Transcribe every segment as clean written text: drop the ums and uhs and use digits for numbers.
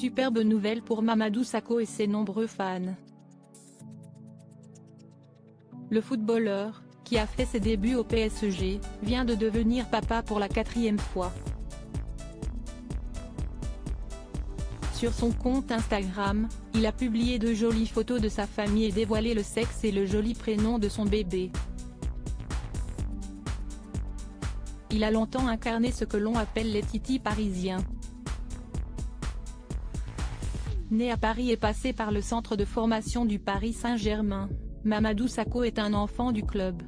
Superbe nouvelle pour Mamadou Sakho et ses nombreux fans. Le footballeur, qui a fait ses débuts au PSG, vient de devenir papa pour la 4e fois. Sur son compte Instagram, il a publié de jolies photos de sa famille et dévoilé le sexe et le joli prénom de son bébé. Il a longtemps incarné ce que l'on appelle les titis parisiens. Né à Paris et passé par le centre de formation du Paris Saint-Germain, Mamadou Sakho est un enfant du club.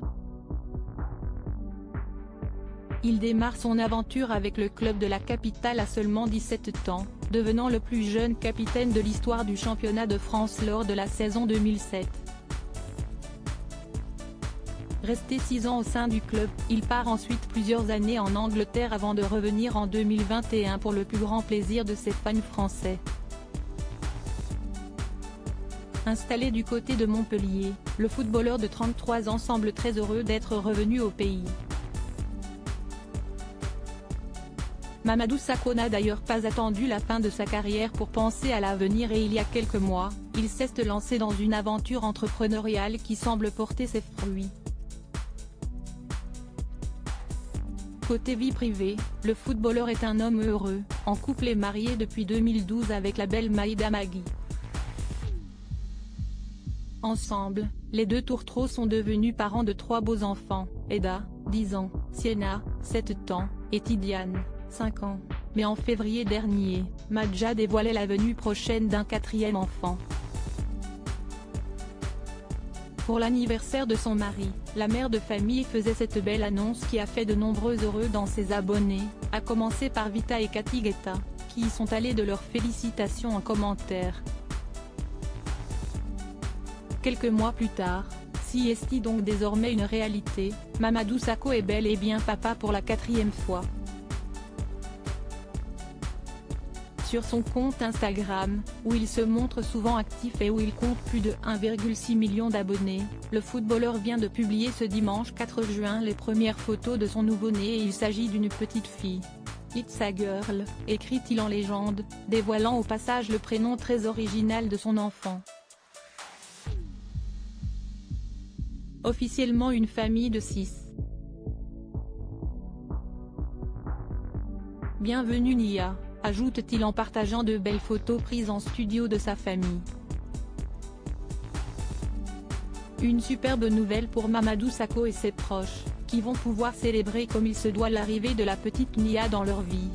Il démarre son aventure avec le club de la capitale à seulement 17 ans, devenant le plus jeune capitaine de l'histoire du championnat de France lors de la saison 2007. Resté 6 ans au sein du club, il part ensuite plusieurs années en Angleterre avant de revenir en 2021 pour le plus grand plaisir de ses fans français. Installé du côté de Montpellier, le footballeur de 33 ans semble très heureux d'être revenu au pays. Mamadou Sakho n'a d'ailleurs pas attendu la fin de sa carrière pour penser à l'avenir et il y a quelques mois, il s'est lancé dans une aventure entrepreneuriale qui semble porter ses fruits. Côté vie privée, le footballeur est un homme heureux, en couple et marié depuis 2012 avec la belle Maïda Magui. Ensemble, les deux tourtereaux sont devenus parents de 3 beaux enfants, Eda, 10 ans, Sienna, 7 ans, et Tidiane, 5 ans. Mais en février dernier, Madja dévoilait la venue prochaine d'un 4e enfant. Pour l'anniversaire de son mari, la mère de famille faisait cette belle annonce qui a fait de nombreux heureux dans ses abonnés, à commencer par Vita et Cathy Guetta, qui y sont allés de leurs félicitations en commentaire. Quelques mois plus tard, si est donc désormais une réalité, Mamadou Sakho est bel et bien papa pour la 4e fois. Sur son compte Instagram, où il se montre souvent actif et où il compte plus de 1,6 million d'abonnés, le footballeur vient de publier ce dimanche 4 juin les premières photos de son nouveau-né et il s'agit d'une petite fille. It's a girl, écrit-il en légende, dévoilant au passage le prénom très original de son enfant. Officiellement une famille de 6. Bienvenue Nia, ajoute-t-il en partageant de belles photos prises en studio de sa famille. Une superbe nouvelle pour Mamadou Sakho et ses proches, qui vont pouvoir célébrer comme il se doit l'arrivée de la petite Nia dans leur vie.